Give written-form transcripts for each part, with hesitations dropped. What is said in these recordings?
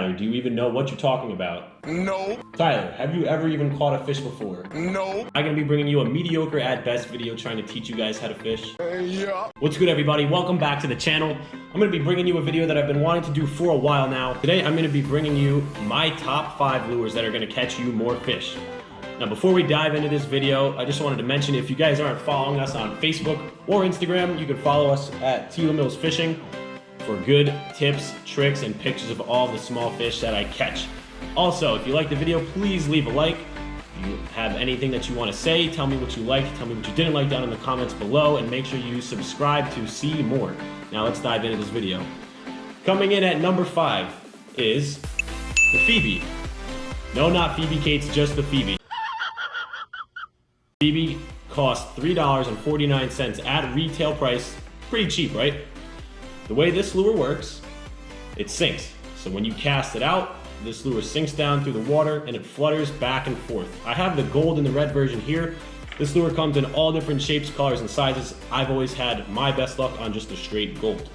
Tyler, do you even know what you're talking about? No. Tyler, have you ever even caught a fish before? No. I'm gonna be bringing you a mediocre at best video trying to teach you guys how to fish. Yeah. What's good, everybody? Welcome back to the channel. I'm gonna be bringing you a video that I've been wanting to do for a while now. Today, I'm gonna be bringing you my top 5 lures that are gonna catch you more fish. Now, before we dive into this video, I just wanted to mention, if you guys aren't following us on Facebook or Instagram, you can follow us at TLaMiLLzFishing for good tips, tricks, and pictures of all the small fish that I catch. Also, if you like the video, please leave a like. If you have anything that you want to say, tell me what you liked, tell me what you didn't like down in the comments below, and make sure you subscribe to see more. Now let's dive into this video. Coming in at number 5 is the Phoebe. No, not Phoebe Cates, just the Phoebe. Phoebe costs $3.49 at retail price. Pretty cheap, right? The way this lure works, it sinks. So when you cast it out, this lure sinks down through the water and it flutters back and forth. I have the gold and the red version here. This lure comes in all different shapes, colors, and sizes. I've always had my best luck on just the straight gold.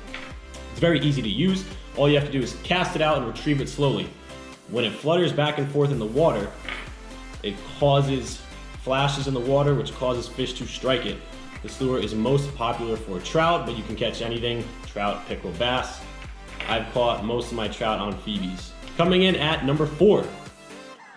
It's very easy to use. All you have to do is cast it out and retrieve it slowly. When it flutters back and forth in the water, it causes flashes in the water, which causes fish to strike it. This lure is most popular for trout, but you can catch anything: trout, pickerel, bass. I've caught most of my trout on Phoebes. Coming in at number 4,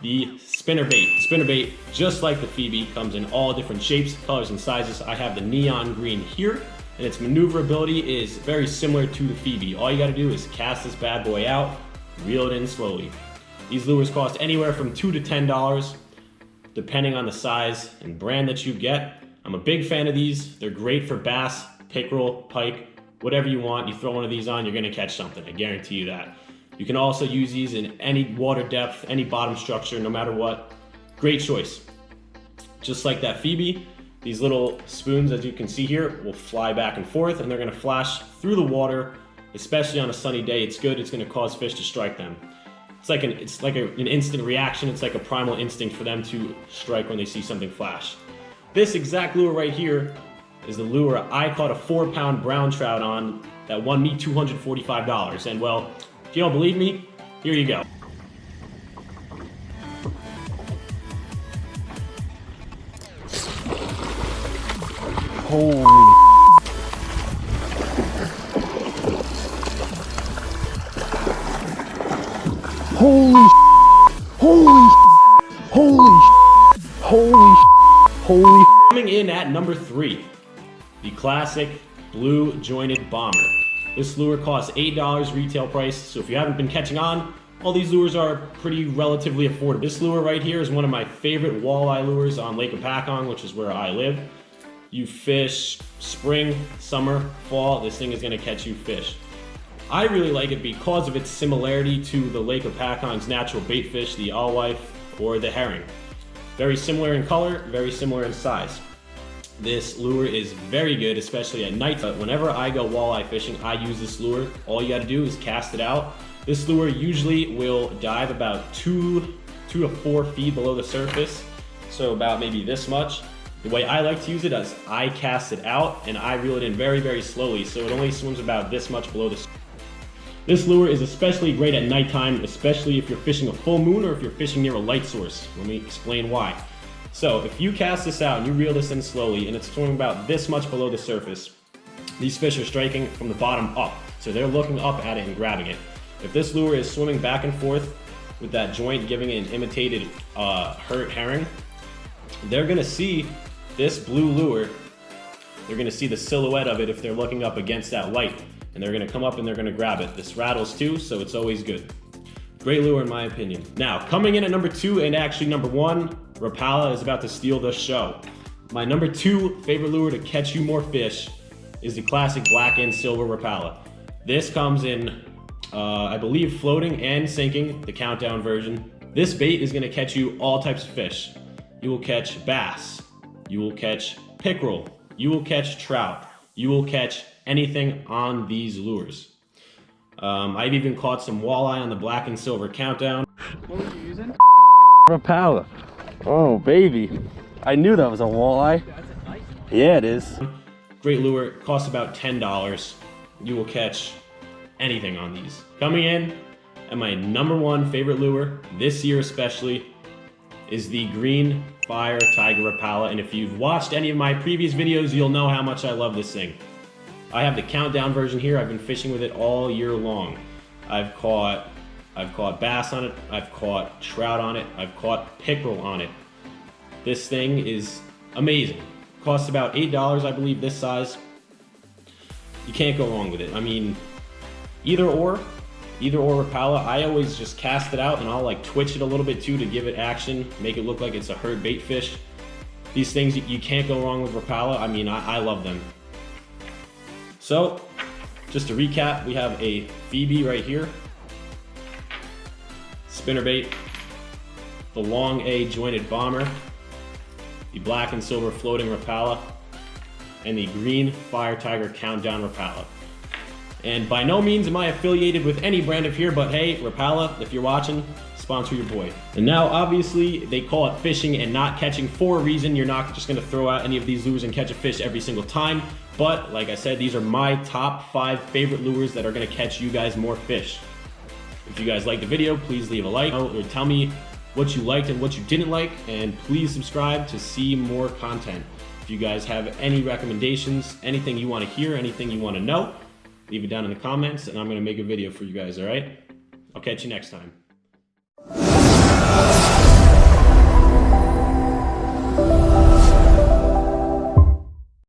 the spinnerbait. Spinnerbait, just like the Phoebe, comes in all different shapes, colors, and sizes. I have the neon green here, and its maneuverability is very similar to the Phoebe. All you gotta do is cast this bad boy out, reel it in slowly. These lures cost anywhere from $2 to $10, depending on the size and brand that you get. I'm a big fan of these. They're great for bass, pickerel, pike, whatever you want. You throw one of these on, you're gonna catch something. I guarantee you that. You can also use these in any water depth, any bottom structure, no matter what. Great choice. Just like that Phoebe, these little spoons, as you can see here, will fly back and forth, and they're gonna flash through the water, especially on a sunny day. It's good. It's gonna cause fish to strike them. It's like an instant reaction. It's like a primal instinct for them to strike when they see something flash. This exact lure right here is the lure I caught a 4-pound brown trout on that won me $245. And well, if you don't believe me, here you go. Holy. Holy. Holy. Holy. Holy. Holy. Coming in at number 3, the classic blue jointed bomber. This lure costs $8 retail price, so if you haven't been catching on, all these lures are pretty relatively affordable. This lure right here is one of my favorite walleye lures on Lake Apacong, which is where I live. You fish spring, summer, fall, this thing is gonna catch you fish. I really like it because of its similarity to the Lake Apacong's natural bait fish, the alewife or the herring. Very similar in color, very similar in size. This lure is very good, especially at night. But whenever I go walleye fishing, I use this lure. All you gotta do is cast it out. This lure usually will dive about 2 to 4 feet below the surface, so about maybe this much. The way I like to use it is I cast it out and I reel it in very, very slowly, so it only swims about this much below the surface. This lure is especially great at nighttime, especially if you're fishing a full moon or if you're fishing near a light source. Let me explain why. So if you cast this out and you reel this in slowly and it's swimming about this much below the surface, these fish are striking from the bottom up. So they're looking up at it and grabbing it. If this lure is swimming back and forth with that joint giving it an imitated hurt herring, they're gonna see this blue lure. They're gonna see the silhouette of it if they're looking up against that light. And they're gonna come up and they're gonna grab it. This rattles too, so it's always good. Great lure in my opinion. Now, coming in at number 2 and actually number 1, Rapala is about to steal the show. My number 2 favorite lure to catch you more fish is the classic black and silver Rapala. This comes in, I believe, floating and sinking, the countdown version. This bait is gonna catch you all types of fish. You will catch bass, you will catch pickerel, you will catch trout, you will catch anything on these lures. I've even caught some walleye on the black and silver countdown. What were you using? Rapala. Oh, baby. I knew that was a walleye. Yeah, it is. Great lure, costs about $10. You will catch anything on these. Coming in And my #1 favorite lure, this year especially, is the Green Fire Tiger Rapala. And if you've watched any of my previous videos, you'll know how much I love this thing. I have the countdown version here. I've been fishing with it all year long. I've caught bass on it, I've caught trout on it, I've caught pickerel on it. This thing is amazing. Costs about $8, I believe, this size. You can't go wrong with it. I mean, either or Rapala. I always just cast it out and I'll like twitch it a little bit too to give it action, make it look like it's a herd bait fish. These things, you can't go wrong with Rapala. I mean, I love them. So, just to recap, we have a Phoebe right here, spinnerbait, the long A jointed bomber, the black and silver floating Rapala, and the Green Fire Tiger countdown Rapala. And by no means am I affiliated with any brand of here, but hey, Rapala, if you're watching, sponsor your boy. And now, obviously, they call it fishing and not catching for a reason. You're not just gonna throw out any of these lures and catch a fish every single time. But like I said, these are my top 5 favorite lures that are gonna catch you guys more fish. If you guys liked the video, please leave a like or tell me what you liked and what you didn't like, and please subscribe to see more content. If you guys have any recommendations, anything you wanna hear, anything you wanna know, leave it down in the comments and I'm gonna make a video for you guys, all right? I'll catch you next time.